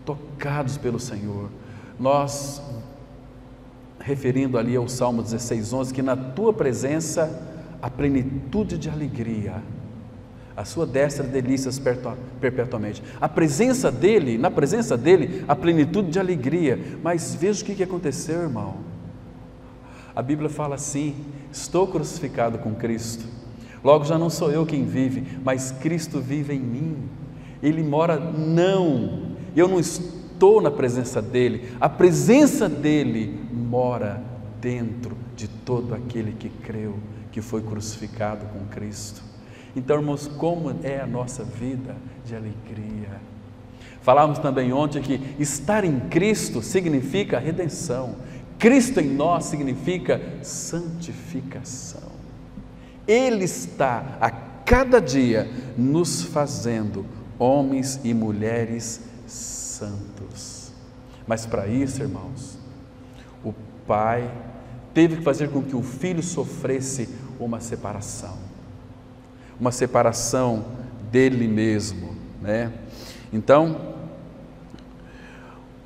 tocados pelo Senhor. Nós, referindo ali ao Salmo 16:11, que na Tua presença a plenitude de alegria, a sua destra delícias perpetuamente. Na presença dele, a plenitude de alegria. Mas veja o que aconteceu, irmão. A Bíblia fala assim: estou crucificado com Cristo, logo já não sou eu quem vive, mas Cristo vive em mim. Ele mora, eu não estou na presença dele, a presença dele mora dentro de todo aquele que creu, que foi crucificado com Cristo. Então, irmãos, como é a nossa vida de alegria. Falávamos também ontem que estar em Cristo significa redenção. Cristo em nós significa santificação. Ele está a cada dia nos fazendo homens e mulheres santos. Mas para isso, irmãos, o Pai teve que fazer com que o Filho sofresse uma separação dele mesmo, né? Então,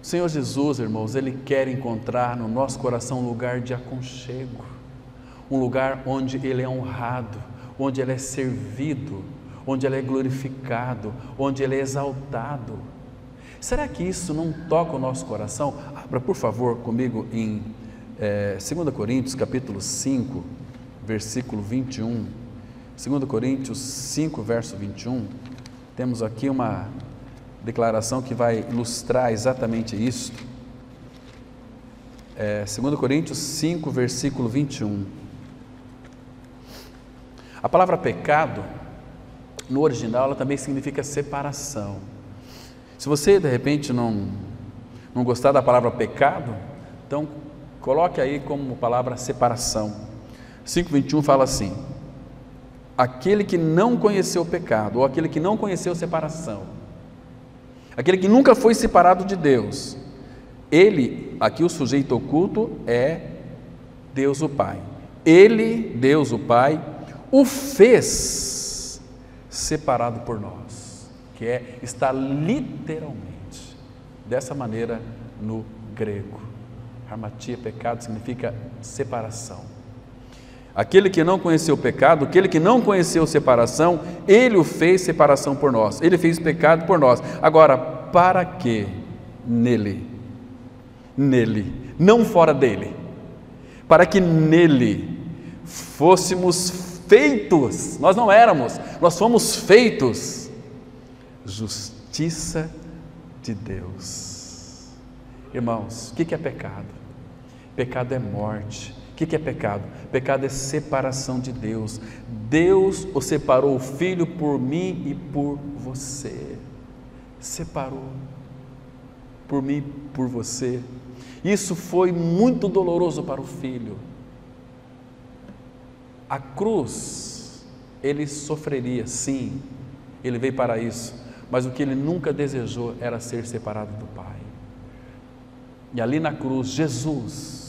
o Senhor Jesus, irmãos, Ele quer encontrar no nosso coração um lugar de aconchego, um lugar onde Ele é honrado, onde Ele é servido, onde Ele é glorificado, onde Ele é exaltado. Será que isso não toca o nosso coração? Abra, por favor, comigo em 2 Coríntios, capítulo 5, versículo 21. 2 Coríntios 5, verso 21. Temos aqui uma declaração que vai ilustrar exatamente isso. 2 Coríntios 5, versículo 21. A palavra pecado, no original, ela também significa separação. Se você, de repente, não gostar da palavra pecado, então coloque aí como palavra separação. 5:21 fala assim: aquele que não conheceu o pecado, ou aquele que não conheceu separação, aquele que nunca foi separado de Deus, ele, aqui o sujeito oculto é Deus o Pai. Ele, Deus o Pai, o fez separado por nós, que está literalmente dessa maneira no grego. Harmatia, pecado, significa separação. Aquele que não conheceu o pecado, aquele que não conheceu separação, Ele o fez separação por nós, Ele fez pecado por nós. Agora, para que nele, não fora dele, para que nele fôssemos feitos, nós não éramos, nós fomos feitos, justiça de Deus. Irmãos, o que é pecado? Pecado é morte. O que é pecado? Pecado é separação de Deus. Deus o separou, o Filho, por mim e por você. Separou por mim e por você. Isso foi muito doloroso para o Filho. A cruz, ele sofreria, sim, ele veio para isso, mas o que ele nunca desejou era ser separado do Pai. E ali na cruz, Jesus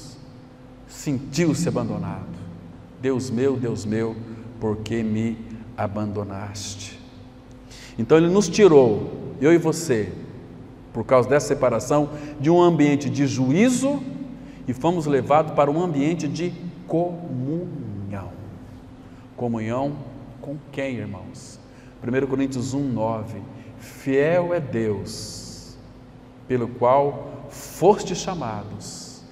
sentiu-se abandonado. Deus meu, por que me abandonaste? Então Ele nos tirou, eu e você, por causa dessa separação, de um ambiente de juízo e fomos levados para um ambiente de comunhão. Comunhão com quem, irmãos? 1 Coríntios 1:9, fiel é Deus, pelo qual fostes chamados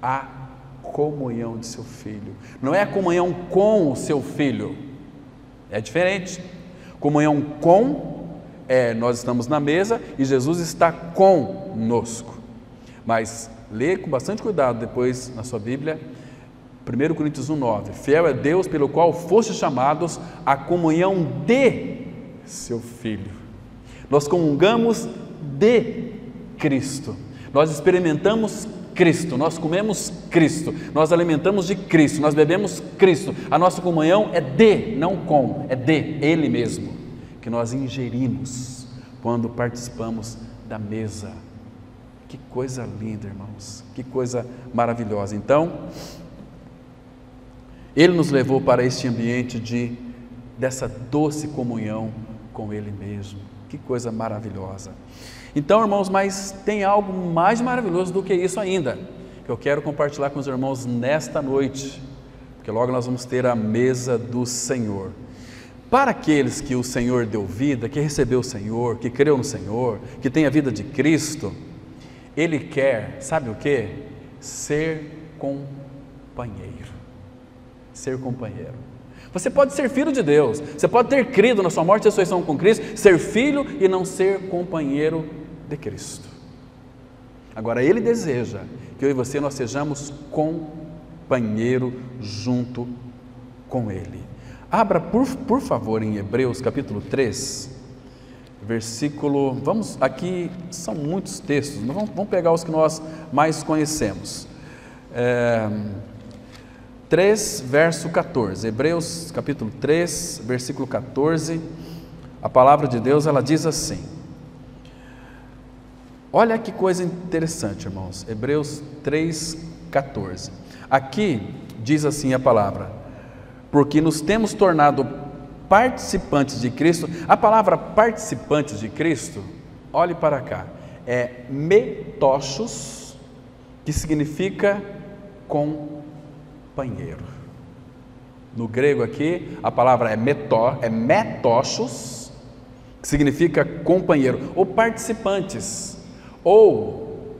à comunhão de seu Filho. Não é a comunhão com o seu Filho, é diferente. Comunhão com, nós estamos na mesa e Jesus está conosco. Mas lê com bastante cuidado depois na sua Bíblia, 1 Coríntios 1:9, fiel é Deus pelo qual fostes chamados à comunhão de seu Filho. Nós comungamos de Cristo, nós experimentamos Cristo, nós comemos Cristo, nós alimentamos de Cristo, nós bebemos Cristo. A nossa comunhão é de, não com, é de Ele mesmo, que nós ingerimos quando participamos da mesa. Que coisa linda, irmãos, que coisa maravilhosa. Então, Ele nos levou para este ambiente dessa doce comunhão com Ele mesmo. Que coisa maravilhosa. Então, irmãos, mas tem algo mais maravilhoso do que isso ainda, que eu quero compartilhar com os irmãos nesta noite, porque logo nós vamos ter a mesa do Senhor. Para aqueles que o Senhor deu vida, que recebeu o Senhor, que creu no Senhor, que tem a vida de Cristo, Ele quer, sabe o que? Ser compartilhado. companheiro. Ser companheiro. Você pode ser filho de Deus, você pode ter crido na sua morte e ressurreição com Cristo, ser filho e não ser companheiro de Cristo. Agora, Ele deseja que eu e você nós sejamos companheiro junto com Ele. Abra, por favor, em Hebreus capítulo 3, versículo, aqui são muitos textos, mas vamos pegar os que nós mais conhecemos. 3, verso 14, Hebreus capítulo 3, versículo 14, a palavra de Deus, ela diz assim, olha que coisa interessante, irmãos, Hebreus 3, 14, aqui diz assim a palavra, porque nos temos tornado participantes de Cristo. A palavra participantes de Cristo, olhe para cá, é metochos, que significa companheiro. No grego aqui, a palavra é metochos, que significa companheiro, ou participantes, ou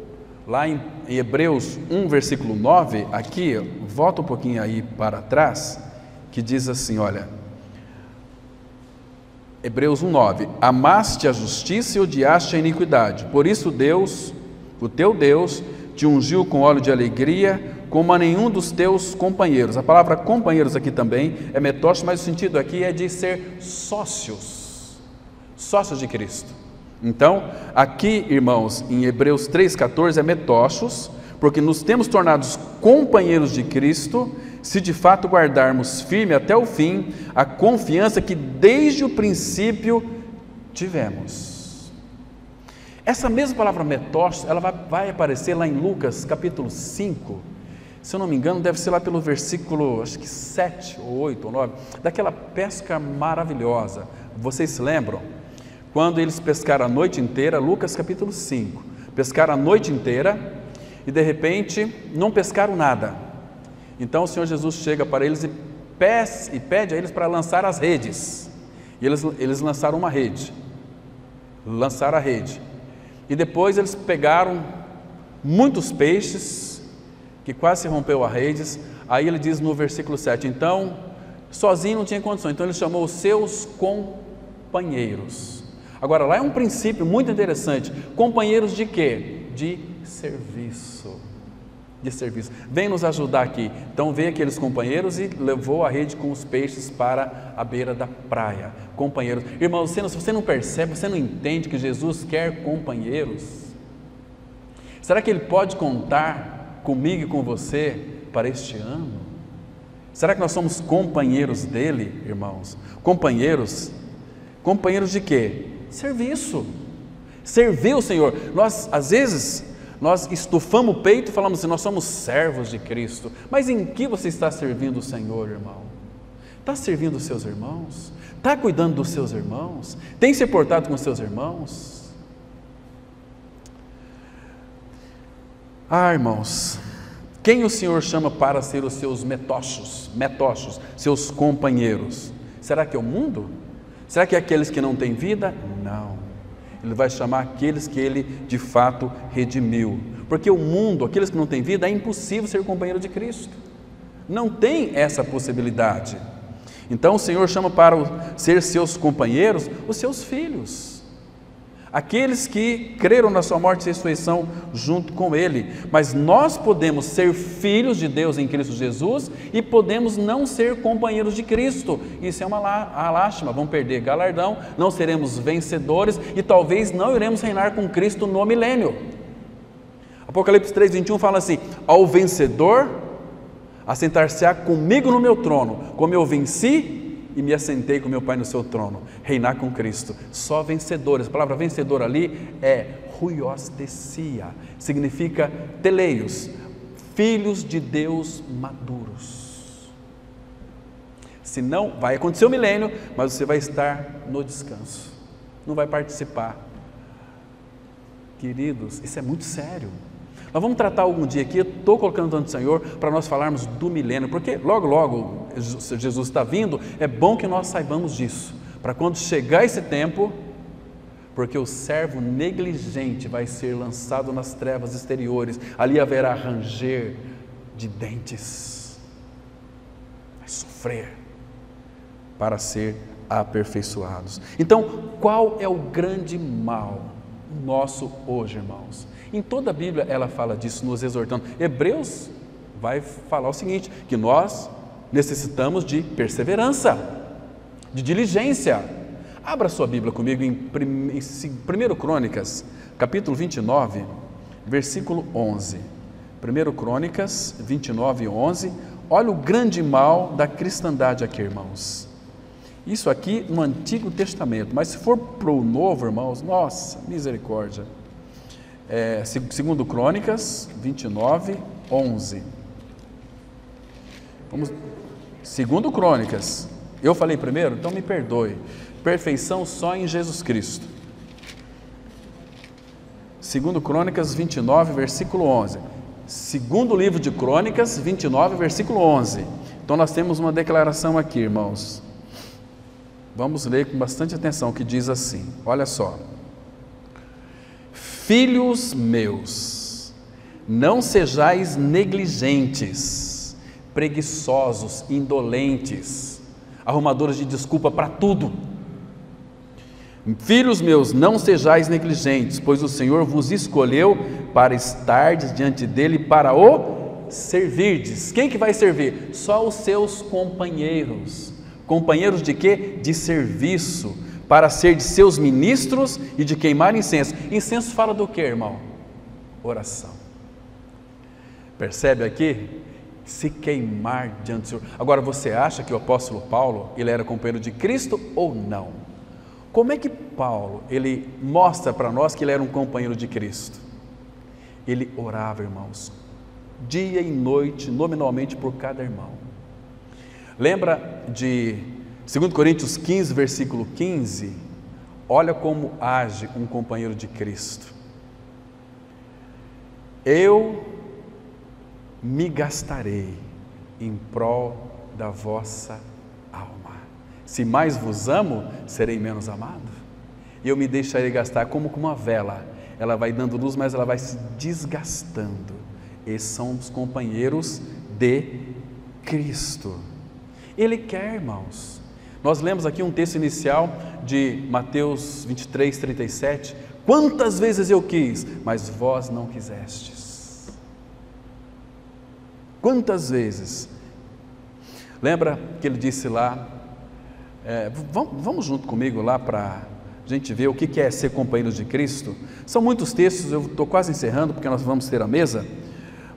lá em Hebreus 1, versículo 9, aqui, volta um pouquinho aí para trás, que diz assim, olha, Hebreus 1:9, amaste a justiça e odiaste a iniquidade, por isso Deus, o teu Deus, te ungiu com óleo de alegria, como a nenhum dos teus companheiros. A palavra companheiros aqui também é metochos, mas o sentido aqui é de ser sócios de Cristo. Então, aqui, irmãos, em Hebreus 3,14 é metochos, porque nos temos tornados companheiros de Cristo, se de fato guardarmos firme até o fim a confiança que desde o princípio tivemos. Essa mesma palavra metochos, ela vai aparecer lá em Lucas capítulo 5, se eu não me engano deve ser lá pelo versículo, acho que 7 ou 8 ou 9, daquela pesca maravilhosa. Vocês se lembram? Quando eles pescaram a noite inteira, Lucas capítulo 5, pescaram a noite inteira e de repente não pescaram nada. Então o Senhor Jesus chega para eles e pede a eles para lançar as redes. E eles lançaram uma rede. Lançaram a rede. E depois eles pegaram muitos peixes, que quase se rompeu as redes. Aí ele diz no versículo 7, então, sozinho não tinha condição. Então ele chamou os seus companheiros. Agora lá é um princípio muito interessante. Companheiros de quê? De serviço. De serviço, vem nos ajudar aqui. Então veio aqueles companheiros e levou a rede com os peixes para a beira da praia. Companheiros, irmãos, você não percebe, você não entende que Jesus quer companheiros? Será que Ele pode contar comigo e com você para este ano? Será que nós somos companheiros dEle, irmãos? Companheiros de quê? Serviço, servir o Senhor. Nós, às vezes, nós estufamos o peito e falamos assim, nós somos servos de Cristo, mas em que você está servindo o Senhor, irmão? Está servindo os seus irmãos? Está cuidando dos seus irmãos? Tem se portado com os seus irmãos? Irmãos, quem o Senhor chama para ser os seus metochos, seus companheiros? Será que é o mundo? Será que é aqueles que não têm vida? Não. Ele vai chamar aqueles que Ele de fato redimiu, porque o mundo, aqueles que não têm vida, é impossível ser companheiro de Cristo, não tem essa possibilidade. Então o Senhor chama para ser seus companheiros os seus filhos, aqueles que creram na sua morte e ressurreição junto com Ele. Mas nós podemos ser filhos de Deus em Cristo Jesus e podemos não ser companheiros de Cristo. Isso é uma lástima, vamos perder galardão, não seremos vencedores e talvez não iremos reinar com Cristo no milênio. Apocalipse 3:21 fala assim, ao vencedor assentar-se-á comigo no meu trono, como eu venci e me assentei com meu Pai no seu trono, reinar com Cristo. Só vencedores. A palavra vencedor ali é huiostesia, significa teleios, filhos de Deus maduros. Senão vai acontecer o milênio, mas você vai estar no descanso, não vai participar. Queridos, isso é muito sério. Nós vamos tratar algum dia aqui, eu estou colocando diante do Senhor para nós falarmos do milênio, porque logo Jesus está vindo, é bom que nós saibamos disso, para quando chegar esse tempo, porque o servo negligente vai ser lançado nas trevas exteriores, ali haverá ranger de dentes. sofrer para ser aperfeiçoados. Então, qual é o grande mal nosso hoje, irmãos? Em toda a Bíblia ela fala disso, nos exortando. Hebreus vai falar o seguinte, que nós necessitamos de perseverança, de diligência. Abra sua Bíblia comigo em 1 Crônicas, capítulo 29, versículo 11. 1 Crônicas 29, 11. Olha o grande mal da cristandade aqui, irmãos. Isso aqui no Antigo Testamento, mas se for para o Novo, irmãos, nossa, misericórdia. 2 Crônicas 29, 11. Vamos, 2 Crônicas, eu falei primeiro, então me perdoe. Perfeição só em Jesus Cristo. 2 Crônicas 29, versículo 11. Segundo livro de Crônicas 29, versículo 11. Então nós temos uma declaração aqui, irmãos. Vamos ler com bastante atenção, que diz assim, olha só. Filhos meus, não sejais negligentes, preguiçosos, indolentes, arrumadores de desculpa para tudo. Filhos meus, não sejais negligentes, pois o Senhor vos escolheu para estardes diante dele para o servirdes. Quem que vai servir? Só os seus companheiros. Companheiros de quê? De serviço, para ser de seus ministros e de queimar incenso. Incenso fala do quê, irmão? Oração. Percebe aqui? Se queimar diante do Senhor. Agora, você acha que o apóstolo Paulo, ele era companheiro de Cristo ou não? Como é que Paulo, ele mostra para nós que ele era um companheiro de Cristo? Ele orava, irmãos, dia e noite, nominalmente por cada irmão. Lembra de 2 Coríntios 15, versículo 15? Olha como age um companheiro de Cristo. Eu me gastarei em prol da vossa alma. Se mais vos amo, serei menos amado. Eu me deixarei gastar como com uma vela. Ela vai dando luz, mas ela vai se desgastando. Esses são os companheiros de Cristo. Ele quer, irmãos. Nós lemos aqui um texto inicial de Mateus 23, 37. Quantas vezes eu quis, mas vós não quisestes. Quantas vezes? Lembra que ele disse lá, vamos junto comigo lá para a gente ver o que é ser companheiro de Cristo. São muitos textos, eu estou quase encerrando porque nós vamos ter a mesa,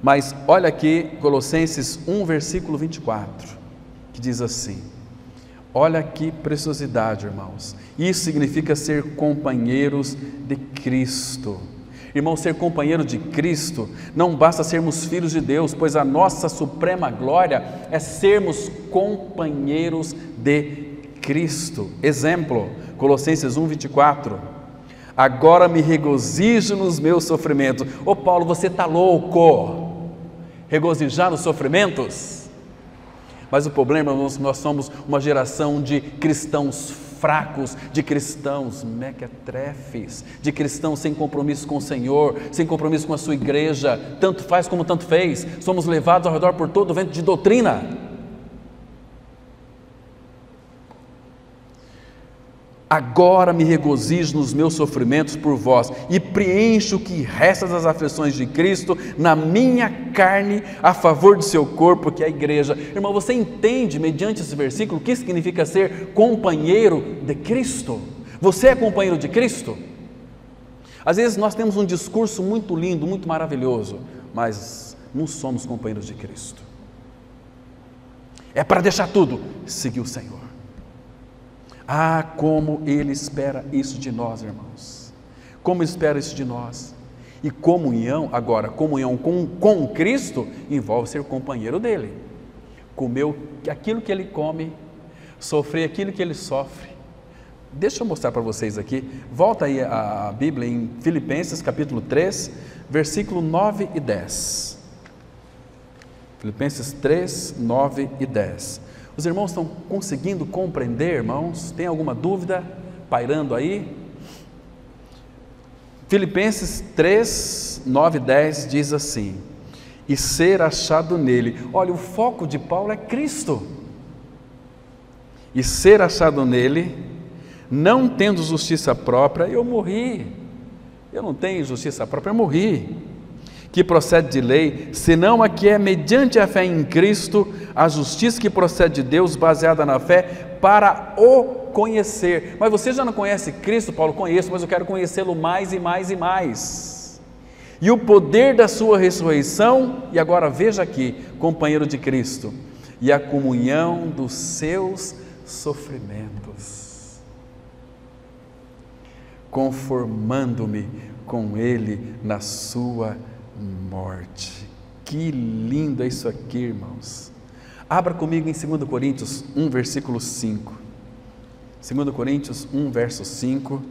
mas olha aqui Colossenses 1, versículo 24. Que diz assim, olha que preciosidade, irmãos, isso significa ser companheiros de Cristo. Irmão, ser companheiro de Cristo, não basta sermos filhos de Deus, pois a nossa suprema glória é sermos companheiros de Cristo. Exemplo, Colossenses 1, 24, agora me regozijo nos meus sofrimentos. Ô Paulo, você está louco? Regozijar nos sofrimentos? Mas o problema é que nós somos uma geração de cristãos fracos, de cristãos mequetrefes, de cristãos sem compromisso com o Senhor, sem compromisso com a sua igreja, tanto faz como tanto fez, somos levados ao redor por todo o vento de doutrina. Agora me regozijo nos meus sofrimentos por vós e preencho o que resta das aflições de Cristo na minha carne a favor do seu corpo, que é a igreja. Irmão, você entende, mediante esse versículo, o que significa ser companheiro de Cristo? Você é companheiro de Cristo? Às vezes nós temos um discurso muito lindo, muito maravilhoso, mas não somos companheiros de Cristo. É para deixar tudo, seguir o Senhor. Ah, como Ele espera isso de nós, irmãos. Como espera isso de nós. E comunhão, agora, comunhão com Cristo envolve ser companheiro dEle. Comer aquilo que Ele come, sofrer aquilo que Ele sofre. Deixa eu mostrar para vocês aqui. Volta aí a Bíblia em Filipenses capítulo 3, versículo 9 e 10. Filipenses 3, 9 e 10. Os irmãos estão conseguindo compreender, irmãos? Tem alguma dúvida pairando aí? Filipenses 3, 9 e 10 diz assim, e ser achado nele. Olha, o foco de Paulo é Cristo. e ser achado nele, não tendo justiça própria, eu morri. Eu não tenho justiça própria, eu morri. Que procede de lei, senão a que é mediante a fé em Cristo, a justiça que procede de Deus, baseada na fé, para o conhecer. Mas você já não conhece Cristo, Paulo? Conheço, mas eu quero conhecê-lo mais e mais e mais. E o poder da sua ressurreição, e agora veja aqui, companheiro de Cristo, e a comunhão dos seus sofrimentos, conformando-me com ele na sua morte. Que lindo é isso aqui, irmãos. Abra comigo em 2 Coríntios 1, versículo 5. 2 Coríntios 1, verso 5.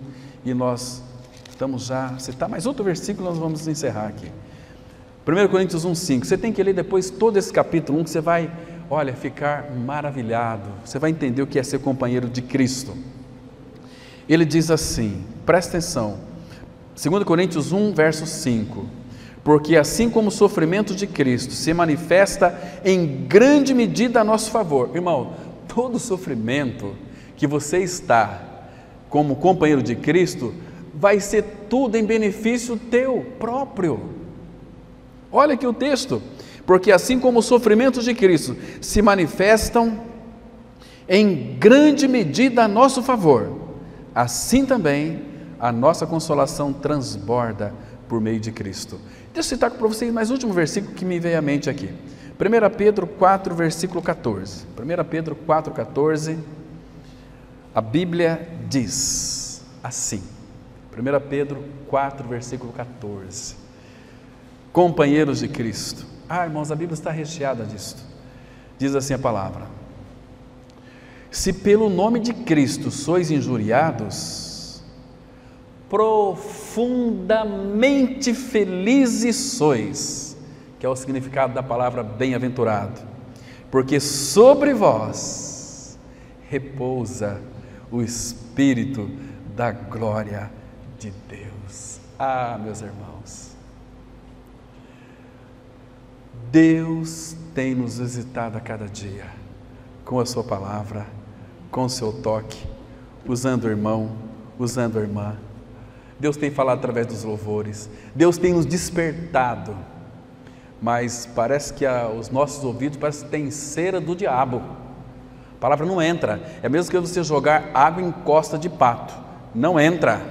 E nós estamos já, citar mais outro versículo, nós vamos encerrar aqui. 1 Coríntios 1, 5. Você tem que ler depois todo esse capítulo 1, que você vai, olha, ficar maravilhado. Você vai entender o que é ser companheiro de Cristo. Ele diz assim, presta atenção. 2 Coríntios 1, verso 5. Porque assim como o sofrimento de Cristo se manifesta em grande medida a nosso favor. Irmão, todo sofrimento que você está como companheiro de Cristo, vai ser tudo em benefício teu próprio. Olha aqui o texto. Porque assim como os sofrimentos de Cristo se manifestam em grande medida a nosso favor, assim também a nossa consolação transborda por meio de Cristo. Deixa eu citar para vocês mais último versículo que me veio à mente aqui. 1 Pedro 4, versículo 14. 1 Pedro 4, 14. A Bíblia diz assim. 1 Pedro 4, versículo 14. Companheiros de Cristo. Irmãos, a Bíblia está recheada disto. Diz assim a palavra: se pelo nome de Cristo sois injuriados, profundamente felizes sois, que é o significado da palavra bem-aventurado, porque sobre vós repousa o Espírito da glória de Deus. Meus irmãos, Deus tem nos visitado a cada dia, com a sua palavra, com o seu toque, usando o irmão, usando a irmã. Deus tem falado através dos louvores, Deus tem nos despertado, mas parece que os nossos ouvidos parecem que tem cera do diabo, a palavra não entra, é mesmo que você jogar água em costa de pato, não entra,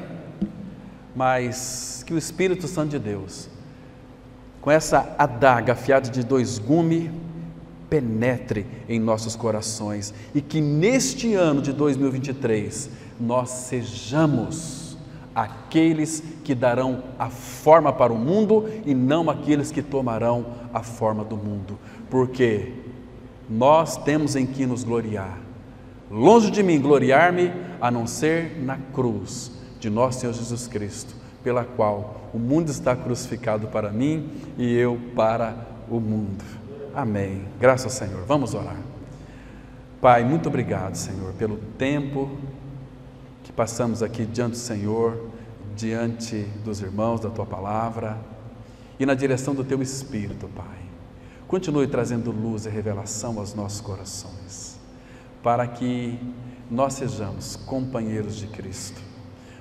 mas que o Espírito Santo de Deus, com essa adaga afiada de 2 gumes, penetre em nossos corações e que neste ano de 2023 nós sejamos aqueles que darão a forma para o mundo e não aqueles que tomarão a forma do mundo, porque nós temos em que nos gloriar. Longe de mim gloriar-me, a não ser na cruz de nosso Senhor Jesus Cristo, pela qual o mundo está crucificado para mim e eu para o mundo. Amém. Graças ao Senhor. Vamos orar. Pai, muito obrigado, Senhor, pelo tempo que passamos aqui diante do Senhor, diante dos irmãos da Tua Palavra e na direção do Teu Espírito, Pai. Continue trazendo luz e revelação aos nossos corações, para que nós sejamos companheiros de Cristo.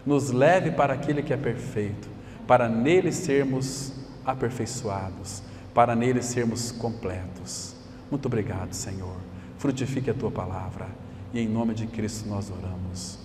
Nos leve para aquele que é perfeito, para nele sermos aperfeiçoados, para nele sermos completos. Muito obrigado, Senhor. Frutifique a Tua palavra e em nome de Cristo nós oramos.